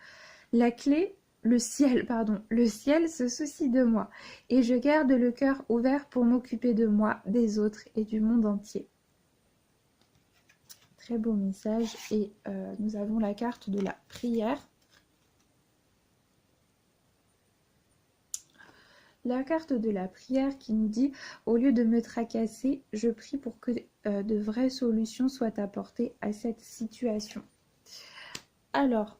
la clé, le ciel se soucie de moi et je garde le cœur ouvert pour m'occuper de moi, des autres et du monde entier. Très beau message et nous avons la carte de la prière. La carte de la prière qui nous dit « Au lieu de me tracasser, je prie pour que de vraies solutions soient apportées à cette situation. » Alors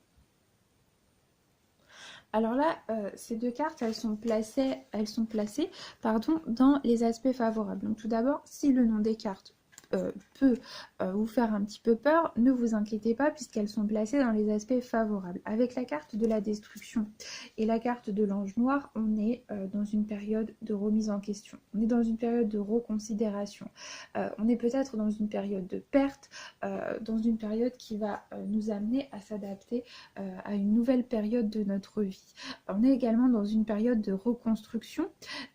là, ces deux cartes, elles sont placées dans les aspects favorables. Donc tout d'abord, si le nom des cartes peut vous faire un petit peu peur, ne vous inquiétez pas puisqu'elles sont placées dans les aspects favorables. Avec la carte de la destruction et la carte de l'ange noir, on est dans une période de remise en question. On est dans une période de reconsidération. On est peut-être dans une période de perte, dans une période qui va nous amener à s'adapter à une nouvelle période de notre vie. On est également dans une période de reconstruction.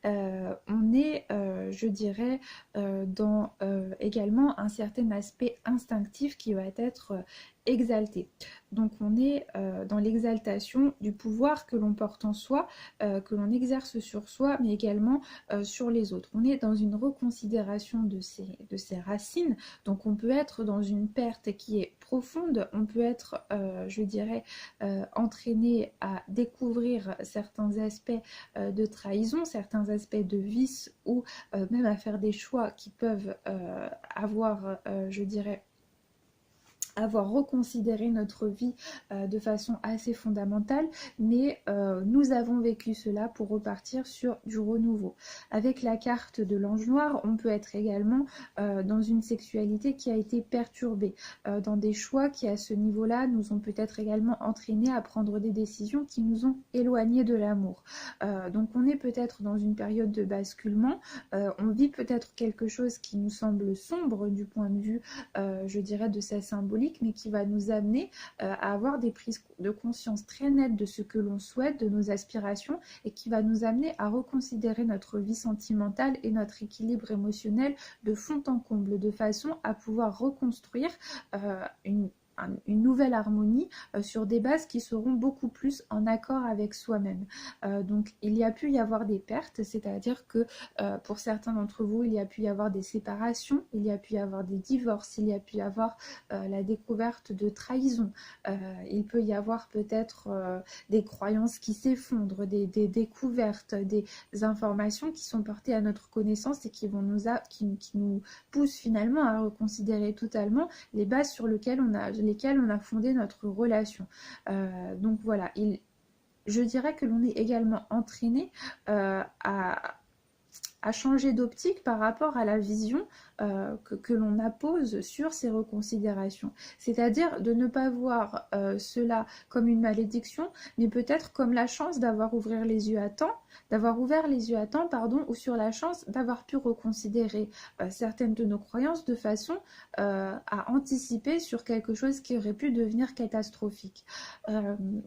On est, je dirais, dans également un certain aspect instinctif qui va être exalté. Donc on est dans l'exaltation du pouvoir que l'on porte en soi, que l'on exerce sur soi, mais également sur les autres. On est dans une reconsidération de ses racines, donc on peut être dans une perte qui est profonde, on peut être, je dirais, entraîné à découvrir certains aspects de trahison, certains aspects de vice, ou même à faire des choix qui peuvent avoir, je dirais, avoir reconsidéré notre vie de façon assez fondamentale, mais nous avons vécu cela pour repartir sur du renouveau. Avec la carte de l'ange noir, on peut être également dans une sexualité qui a été perturbée, dans des choix qui à ce niveau-là nous ont peut-être également entraînés à prendre des décisions qui nous ont éloignés de l'amour. Donc on est peut-être dans une période de basculement, on vit peut-être quelque chose qui nous semble sombre du point de vue, je dirais, de sa symbolique, mais qui va nous amener à avoir des prises de conscience très nettes de ce que l'on souhaite, de nos aspirations, et qui va nous amener à reconsidérer notre vie sentimentale et notre équilibre émotionnel de fond en comble, de façon à pouvoir reconstruire une nouvelle harmonie sur des bases qui seront beaucoup plus en accord avec soi-même. Donc il y a pu y avoir des pertes, c'est-à-dire que pour certains d'entre vous, il y a pu y avoir des séparations, il y a pu y avoir des divorces, il y a pu y avoir la découverte de trahison, il peut y avoir peut-être des croyances qui s'effondrent, des découvertes, des informations qui sont portées à notre connaissance et qui nous poussent finalement à reconsidérer totalement les bases sur lesquelles on a fondé notre relation. Donc voilà, je dirais que l'on est également entraîné à à changer d'optique par rapport à la vision que l'on appose sur ces reconsidérations. C'est-à-dire de ne pas voir cela comme une malédiction, mais peut-être comme la chance d'avoir ouvert les yeux à temps, ou sur la chance d'avoir pu reconsidérer certaines de nos croyances de façon à anticiper sur quelque chose qui aurait pu devenir catastrophique.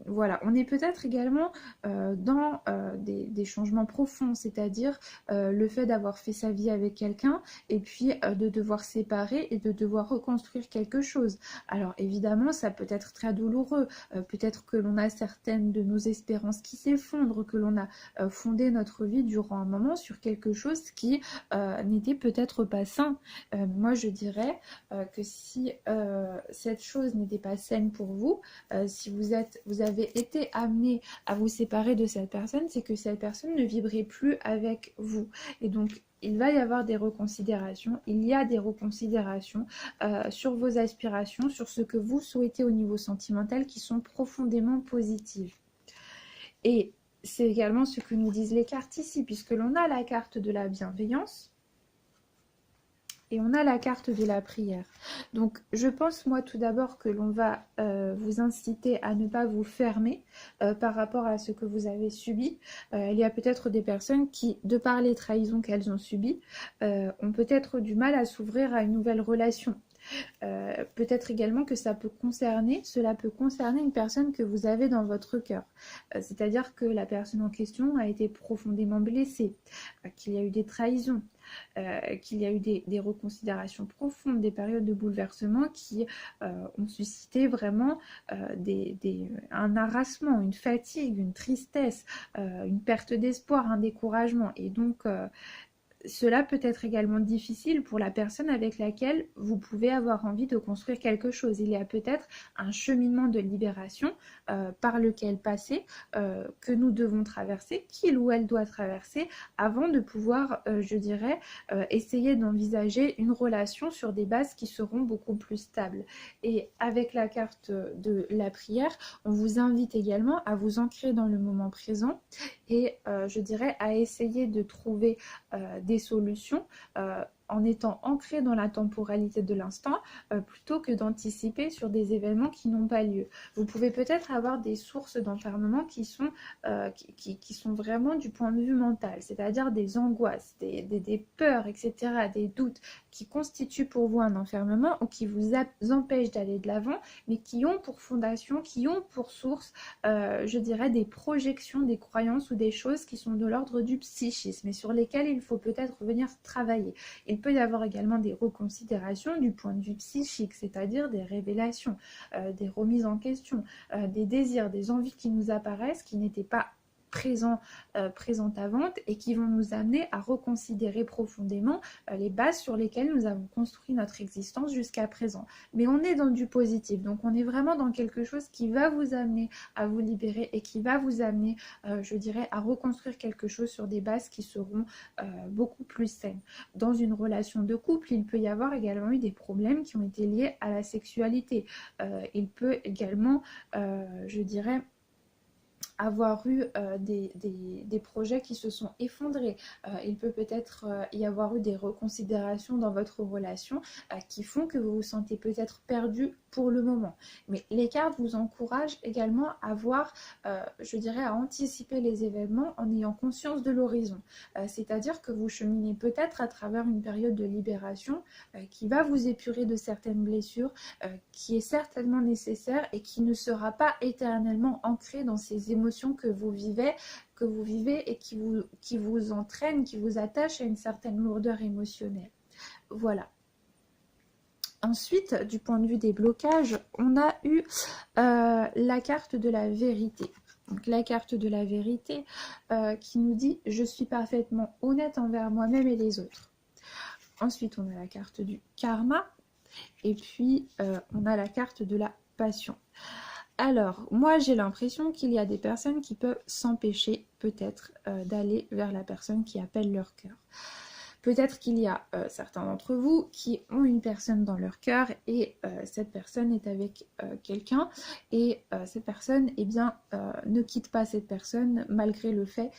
Voilà, on est peut-être également dans des changements profonds, c'est-à-dire le fait d'avoir fait sa vie avec quelqu'un et puis de devoir séparer et de devoir reconstruire quelque chose. Alors évidemment, ça peut être très douloureux, peut-être que l'on a certaines de nos espérances qui s'effondrent, que l'on a fondé notre vie durant un moment sur quelque chose qui n'était peut-être pas sain. Moi, je dirais que si cette chose n'était pas saine pour vous, si vous avez été amené à vous séparer de cette personne, c'est que cette personne ne vibrait plus avec vous. Et donc, il va y avoir des reconsidérations, il y a des reconsidérations sur vos aspirations, sur ce que vous souhaitez au niveau sentimental qui sont profondément positives. Et c'est également ce que nous disent les cartes ici, puisque l'on a la carte de la bienveillance, et on a la carte de la prière. Donc je pense moi tout d'abord que l'on va vous inciter à ne pas vous fermer par rapport à ce que vous avez subi. Il y a peut-être des personnes qui, de par les trahisons qu'elles ont subies, ont peut-être du mal à s'ouvrir à une nouvelle relation. Peut-être également que cela peut concerner une personne que vous avez dans votre cœur. C'est-à-dire que la personne en question a été profondément blessée, qu'il y a eu des trahisons, qu'il y a eu des reconsidérations profondes, des périodes de bouleversement qui ont suscité vraiment un harassement, une fatigue, une tristesse, une perte d'espoir, un découragement. Et donc, cela peut être également difficile pour la personne avec laquelle vous pouvez avoir envie de construire quelque chose. Il y a peut-être un cheminement de libération par lequel passer, que nous devons traverser, qu'il ou elle doit traverser, avant de pouvoir, je dirais, essayer d'envisager une relation sur des bases qui seront beaucoup plus stables. Et avec la carte de la prière, on vous invite également à vous ancrer dans le moment présent et, je dirais, à essayer de trouver des solutions en étant ancré dans la temporalité de l'instant plutôt que d'anticiper sur des événements qui n'ont pas lieu. Vous pouvez peut-être avoir des sources d'enfermement qui sont vraiment du point de vue mental, c'est-à-dire des angoisses, des peurs, etc., des doutes qui constituent pour vous un enfermement ou qui vous empêchent d'aller de l'avant, mais qui ont pour fondation, qui ont pour source, je dirais, des projections, des croyances ou des choses qui sont de l'ordre du psychisme et sur lesquelles il faut peut-être venir travailler. Il peut y avoir également des reconsidérations du point de vue psychique, c'est-à-dire des révélations, des remises en question, des désirs, des envies qui nous apparaissent, qui n'étaient pas présentes avant et qui vont nous amener à reconsidérer profondément les bases sur lesquelles nous avons construit notre existence jusqu'à présent. Mais on est dans du positif, donc on est vraiment dans quelque chose qui va vous amener à vous libérer et qui va vous amener, je dirais, à reconstruire quelque chose sur des bases qui seront beaucoup plus saines. Dans une relation de couple, il peut y avoir également eu des problèmes qui ont été liés à la sexualité. Il peut également, je dirais, avoir eu des projets qui se sont effondrés. Il peut peut-être y avoir eu des reconsidérations dans votre relation qui font que vous vous sentez peut-être perdu pour le moment. Mais les cartes vous encouragent également à voir, je dirais, à anticiper les événements en ayant conscience de l'horizon. C'est-à-dire que vous cheminez peut-être à travers une période de libération qui va vous épurer de certaines blessures, qui est certainement nécessaire et qui ne sera pas éternellement ancrée dans ces émotions que vous vivez et qui vous entraînent, qui vous attachent à une certaine lourdeur émotionnelle. Voilà. Ensuite, du point de vue des blocages, on a eu la carte de la vérité. Donc la carte de la vérité qui nous dit « Je suis parfaitement honnête envers moi-même et les autres ». Ensuite, on a la carte du karma et puis on a la carte de la passion. Alors, moi j'ai l'impression qu'il y a des personnes qui peuvent s'empêcher peut-être d'aller vers la personne qui appelle leur cœur. Peut-être qu'il y a certains d'entre vous qui ont une personne dans leur cœur et cette personne est avec quelqu'un et cette personne eh bien, ne quitte pas cette personne malgré le fait,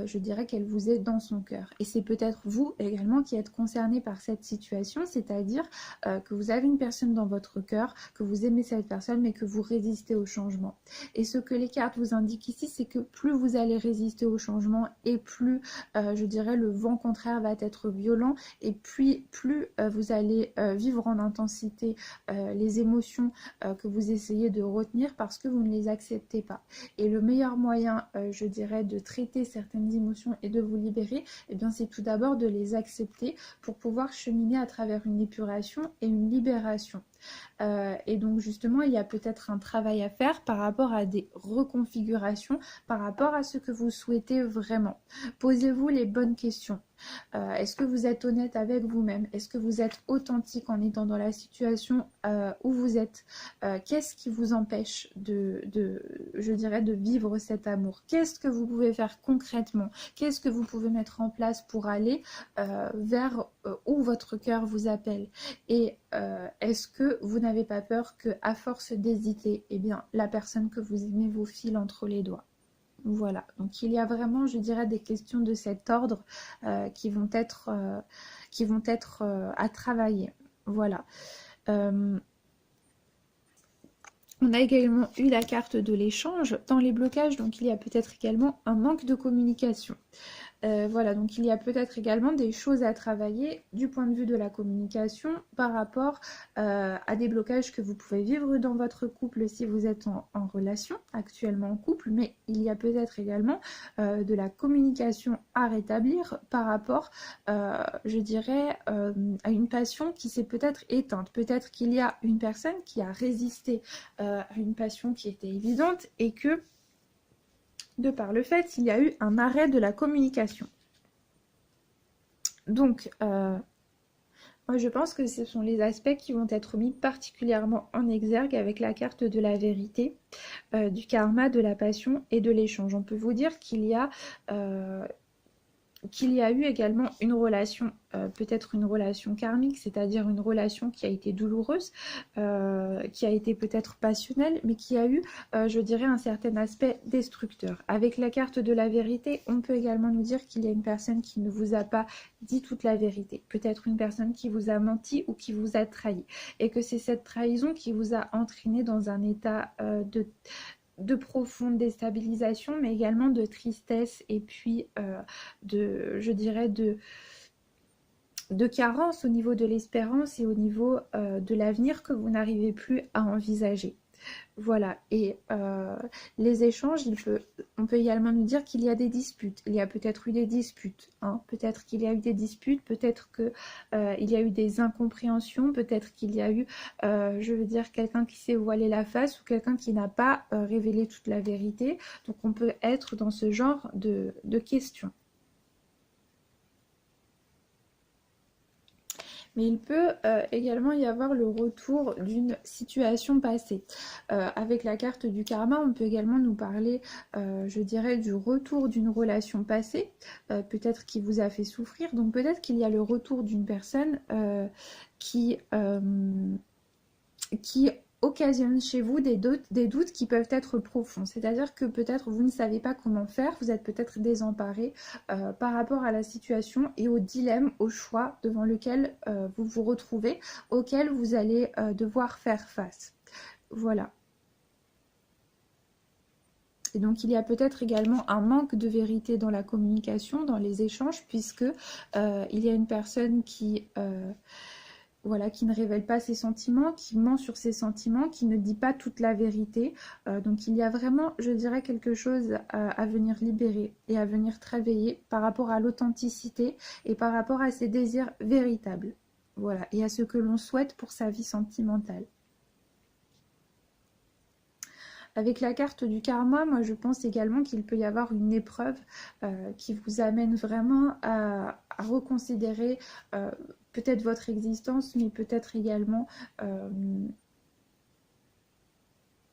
je dirais, qu'elle vous est dans son cœur. Et c'est peut-être vous également qui êtes concerné par cette situation, c'est-à-dire que vous avez une personne dans votre cœur, que vous aimez cette personne mais que vous résistez au changement. Et ce que les cartes vous indiquent ici, c'est que plus vous allez résister au changement et plus, je dirais, le vent contraire va être violent et puis plus vous allez vivre en intensité les émotions que vous essayez de retenir parce que vous ne les acceptez pas. Et le meilleur moyen, je dirais, de traiter certaines émotions et de vous libérer, eh bien, c'est tout d'abord de les accepter pour pouvoir cheminer à travers une épuration et une libération. Et donc justement, il y a peut-être un travail à faire par rapport à des reconfigurations, par rapport à ce que vous souhaitez vraiment. Posez-vous les bonnes questions. Est-ce que vous êtes honnête avec vous-même? Est-ce que vous êtes authentique en étant dans la situation où vous êtes? Qu'est-ce qui vous empêche je dirais, de vivre cet amour? Qu'est-ce que vous pouvez faire concrètement? Qu'est-ce que vous pouvez mettre en place pour aller vers où votre cœur vous appelle? Et est-ce que vous n'avez pas peur que, à force d'hésiter, eh bien, la personne que vous aimez vous file entre les doigts? Voilà, donc il y a vraiment, je dirais, des questions de cet ordre qui vont être à travailler. Voilà. On a également eu la carte de l'échange. Dans les blocages, donc il y a peut-être également un manque de communication. Voilà, donc il y a peut-être également des choses à travailler du point de vue de la communication par rapport à des blocages que vous pouvez vivre dans votre couple si vous êtes en relation, actuellement en couple, mais il y a peut-être également de la communication à rétablir par rapport, je dirais, à une passion qui s'est peut-être éteinte. Peut-être qu'il y a une personne qui a résisté à une passion qui était évidente et que de par le fait, il y a eu un arrêt de la communication. Donc, moi je pense que ce sont les aspects qui vont être mis particulièrement en exergue avec la carte de la vérité, du karma, de la passion et de l'échange. On peut vous dire qu'il y a eu également une relation, peut-être une relation karmique, c'est-à-dire une relation qui a été douloureuse, qui a été peut-être passionnelle, mais qui a eu, je dirais, un certain aspect destructeur. Avec la carte de la vérité, on peut également nous dire qu'il y a une personne qui ne vous a pas dit toute la vérité, peut-être une personne qui vous a menti ou qui vous a trahi, et que c'est cette trahison qui vous a entraîné dans un état de profonde déstabilisation, mais également de tristesse et puis je dirais, de carence au niveau de l'espérance et au niveau de l'avenir que vous n'arrivez plus à envisager. Voilà, et les échanges, on peut également nous dire qu'il y a des disputes. Il y a peut-être eu des disputes, hein. Peut-être qu'il y a eu des disputes, peut-être qu'il y a eu des incompréhensions, peut-être qu'il y a eu, je veux dire, quelqu'un qui s'est voilé la face ou quelqu'un qui n'a pas révélé toute la vérité. Donc on peut être dans ce genre de questions. Mais il peut également y avoir le retour d'une situation passée. Avec la carte du karma, on peut également nous parler, je dirais, du retour d'une relation passée, peut-être qui vous a fait souffrir. Donc peut-être qu'il y a le retour d'une personne qui occasionne chez vous des doutes qui peuvent être profonds. C'est-à-dire que peut-être vous ne savez pas comment faire, vous êtes peut-être désemparé par rapport à la situation et au dilemme, au choix devant lequel vous vous retrouvez, auquel vous allez devoir faire face. Voilà. Et donc il y a peut-être également un manque de vérité dans la communication, dans les échanges, puisque il y a une personne qui voilà, qui ne révèle pas ses sentiments, qui ment sur ses sentiments, qui ne dit pas toute la vérité. Donc il y a vraiment, je dirais, quelque chose à venir libérer et à venir travailler par rapport à l'authenticité et par rapport à ses désirs véritables. Voilà, et à ce que l'on souhaite pour sa vie sentimentale. Avec la carte du karma, moi je pense également qu'il peut y avoir une épreuve qui vous amène vraiment à reconsidérer peut-être votre existence, mais peut-être également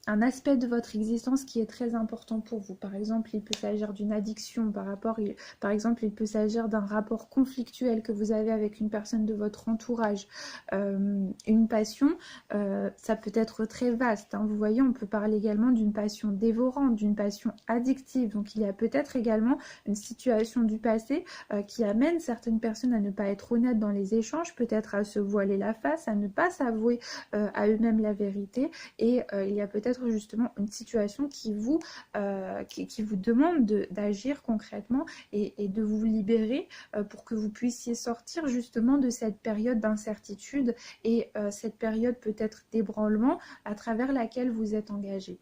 un aspect de votre existence qui est très important pour vous. Par exemple, il peut s'agir d'une addiction, par exemple, il peut s'agir d'un rapport conflictuel que vous avez avec une personne de votre entourage. Une passion, ça peut être très vaste, hein. Vous voyez, on peut parler également d'une passion dévorante, d'une passion addictive. Donc, il y a peut-être également une situation du passé qui amène certaines personnes à ne pas être honnêtes dans les échanges, peut-être à se voiler la face, à ne pas s'avouer à eux-mêmes la vérité. Et il y a peut-être justement une situation qui vous demande d'agir concrètement et de vous libérer pour que vous puissiez sortir justement de cette période d'incertitude et cette période peut-être d'ébranlement à travers laquelle vous êtes engagé.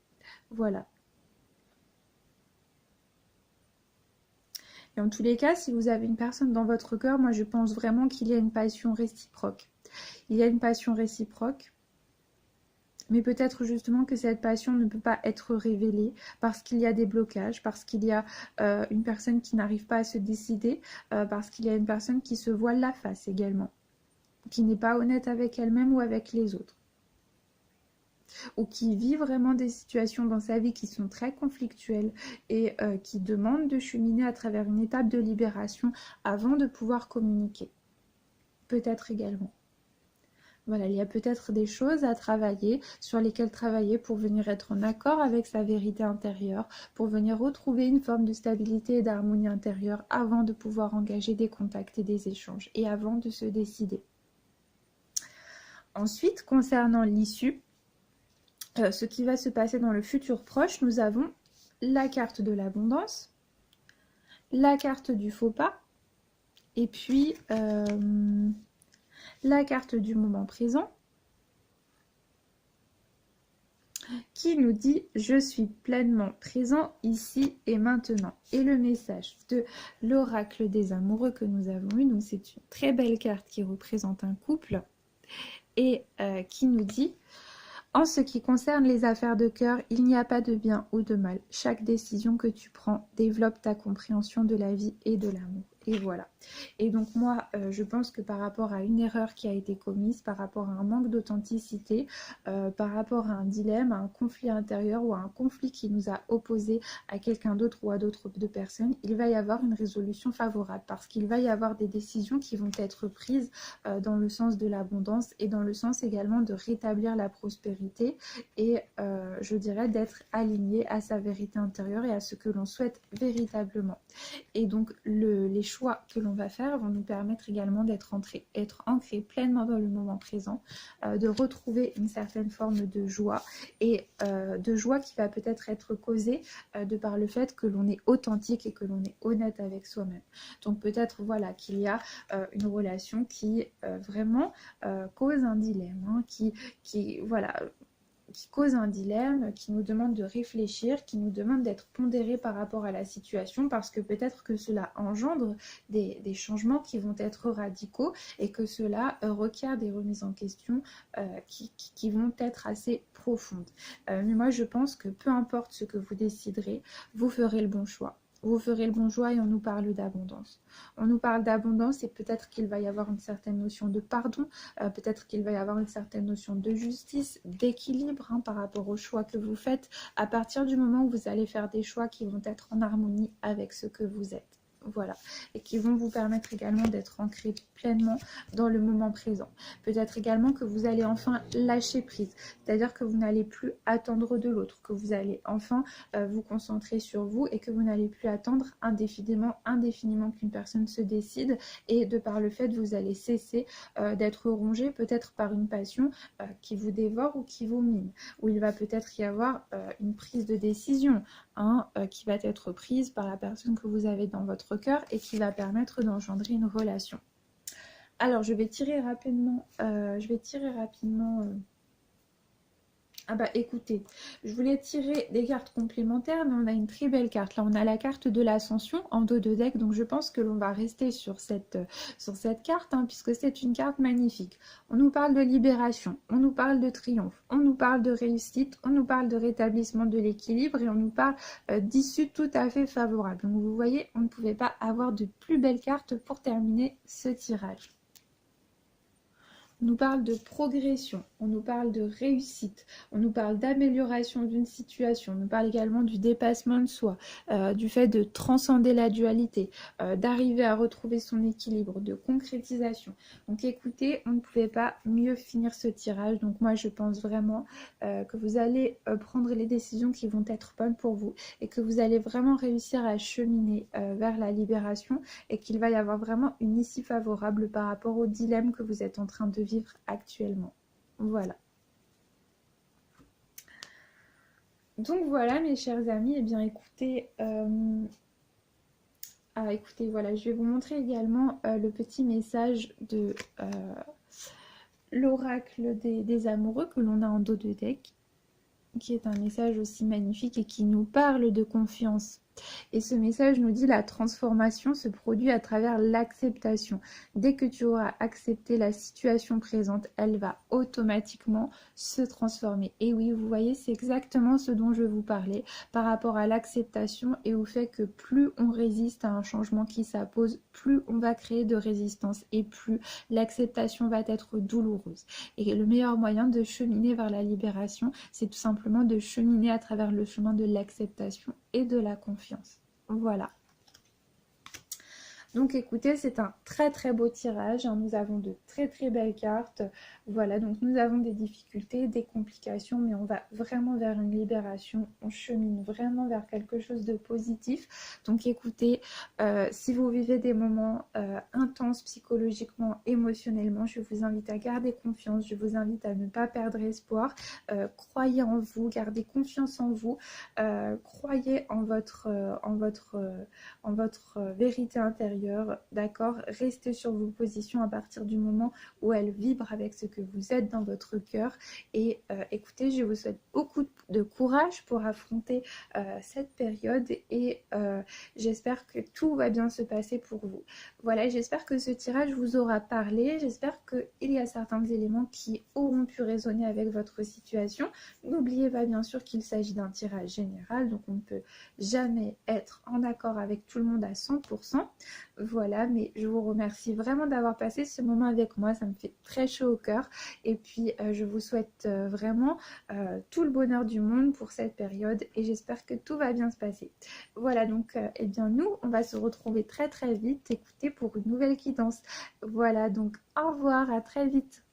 Voilà. Et en tous les cas, si vous avez une personne dans votre cœur, moi je pense vraiment qu'il y a une passion réciproque. Il y a une passion réciproque. Mais peut-être justement que cette passion ne peut pas être révélée parce qu'il y a des blocages, parce qu'il y a une personne qui n'arrive pas à se décider, parce qu'il y a une personne qui se voile la face également, qui n'est pas honnête avec elle-même ou avec les autres, ou qui vit vraiment des situations dans sa vie qui sont très conflictuelles et qui demandent de cheminer à travers une étape de libération avant de pouvoir communiquer. Peut-être également. Voilà, il y a peut-être des choses à travailler, sur lesquelles travailler pour venir être en accord avec sa vérité intérieure, pour venir retrouver une forme de stabilité et d'harmonie intérieure avant de pouvoir engager des contacts et des échanges et avant de se décider. Ensuite, concernant l'issue, ce qui va se passer dans le futur proche, nous avons la carte de l'abondance, la carte du faux pas, et puis la carte du moment présent, qui nous dit « Je suis pleinement présent ici et maintenant ». Et le message de l'oracle des amoureux que nous avons eu, donc c'est une très belle carte qui représente un couple et qui nous dit « En ce qui concerne les affaires de cœur, il n'y a pas de bien ou de mal. Chaque décision que tu prends développe ta compréhension de la vie et de l'amour. » Et voilà. Et donc moi, je pense que par rapport à une erreur qui a été commise, par rapport à un manque d'authenticité, par rapport à un dilemme, à un conflit intérieur ou à un conflit qui nous a opposés à quelqu'un d'autre ou à d'autres personnes, il va y avoir une résolution favorable parce qu'il va y avoir des décisions qui vont être prises dans le sens de l'abondance et dans le sens également de rétablir la prospérité et je dirais d'être aligné à sa vérité intérieure et à ce que l'on souhaite véritablement. Et donc les choix que l'on va faire vont nous permettre également d'être ancrés pleinement dans le moment présent, de retrouver une certaine forme de joie et de joie qui va peut-être être causée de par le fait que l'on est authentique et que l'on est honnête avec soi-même. Donc peut-être voilà qu'il y a une relation qui vraiment cause un dilemme, hein, qui cause un dilemme, qui nous demande de réfléchir, qui nous demande d'être pondéré par rapport à la situation parce que peut-être que cela engendre des changements qui vont être radicaux et que cela requiert des remises en question qui vont être assez profondes. Mais moi je pense que peu importe ce que vous déciderez, vous ferez le bon choix. Vous ferez le bon choix et on nous parle d'abondance. On nous parle d'abondance et peut-être qu'il va y avoir une certaine notion de pardon, peut-être qu'il va y avoir une certaine notion de justice, d'équilibre par rapport aux choix que vous faites à partir du moment où vous allez faire des choix qui vont être en harmonie avec ce que vous êtes. Voilà, et qui vont vous permettre également d'être ancré pleinement dans le moment présent. Peut-être également que vous allez enfin lâcher prise, c'est-à-dire que vous n'allez plus attendre de l'autre, que vous allez enfin vous concentrer sur vous et que vous n'allez plus attendre indéfiniment qu'une personne se décide et de par le fait vous allez cesser d'être rongé peut-être par une passion qui vous dévore ou qui vous mine, où il va peut-être y avoir une prise de décision qui va être prise par la personne que vous avez dans votre cœur et qui va permettre d'engendrer une relation. Alors je vais tirer rapidement, Ah bah écoutez, je voulais tirer des cartes complémentaires, mais on a une très belle carte. Là, on a la carte de l'ascension en dos de deck, donc je pense que l'on va rester sur cette carte, puisque c'est une carte magnifique. On nous parle de libération, on nous parle de triomphe, on nous parle de réussite, on nous parle de rétablissement de l'équilibre et on nous parle d'issue tout à fait favorable. Donc vous voyez, on ne pouvait pas avoir de plus belle carte pour terminer ce tirage. On nous parle de progression, on nous parle de réussite, on nous parle d'amélioration d'une situation, on nous parle également du dépassement de soi, du fait de transcender la dualité, d'arriver à retrouver son équilibre, de concrétisation. Donc écoutez, on ne pouvait pas mieux finir ce tirage. Donc moi je pense vraiment que vous allez prendre les décisions qui vont être bonnes pour vous et que vous allez vraiment réussir à cheminer vers la libération et qu'il va y avoir vraiment une issue favorable par rapport au dilemme que vous êtes en train de vivre actuellement. Voilà. Donc voilà mes chers amis, et bien écoutez, écoutez, voilà, je vais vous montrer également le petit message de l'oracle des amoureux que l'on a en dos de deck, qui est un message aussi magnifique et qui nous parle de confiance. Et ce message nous dit: la transformation se produit à travers l'acceptation. Dès que tu auras accepté la situation présente, elle va automatiquement se transformer. Et oui, vous voyez, c'est exactement ce dont je vous parlais par rapport à l'acceptation et au fait que plus on résiste à un changement qui s'impose, plus on va créer de résistance et plus l'acceptation va être douloureuse. Et le meilleur moyen de cheminer vers la libération, c'est tout simplement de cheminer à travers le chemin de l'acceptation et de la confiance. Voilà. Donc écoutez, c'est un très très beau tirage, hein. Nous avons de très très belles cartes. Voilà, donc nous avons des difficultés, des complications, mais on va vraiment vers une libération. On chemine vraiment vers quelque chose de positif. Donc écoutez, si vous vivez des moments intenses psychologiquement, émotionnellement, je vous invite à garder confiance. Je vous invite à ne pas perdre espoir. Croyez en vous, gardez confiance en vous. Croyez en votre vérité intérieure. D'accord, restez sur vos positions à partir du moment où elles vibrent avec ce que vous êtes dans votre cœur. Et écoutez, je vous souhaite beaucoup de courage pour affronter cette période et j'espère que tout va bien se passer pour vous. Voilà, j'espère que ce tirage vous aura parlé. J'espère qu'il y a certains éléments qui auront pu résonner avec votre situation. N'oubliez pas bien sûr qu'il s'agit d'un tirage général, donc on ne peut jamais être en accord avec tout le monde à 100%. Voilà, mais je vous remercie vraiment d'avoir passé ce moment avec moi, ça me fait très chaud au cœur. Et puis je vous souhaite vraiment tout le bonheur du monde pour cette période et j'espère que tout va bien se passer. Voilà, donc eh bien nous, on va se retrouver très très vite, écoutez, pour une nouvelle guidance. Voilà, donc au revoir, à très vite.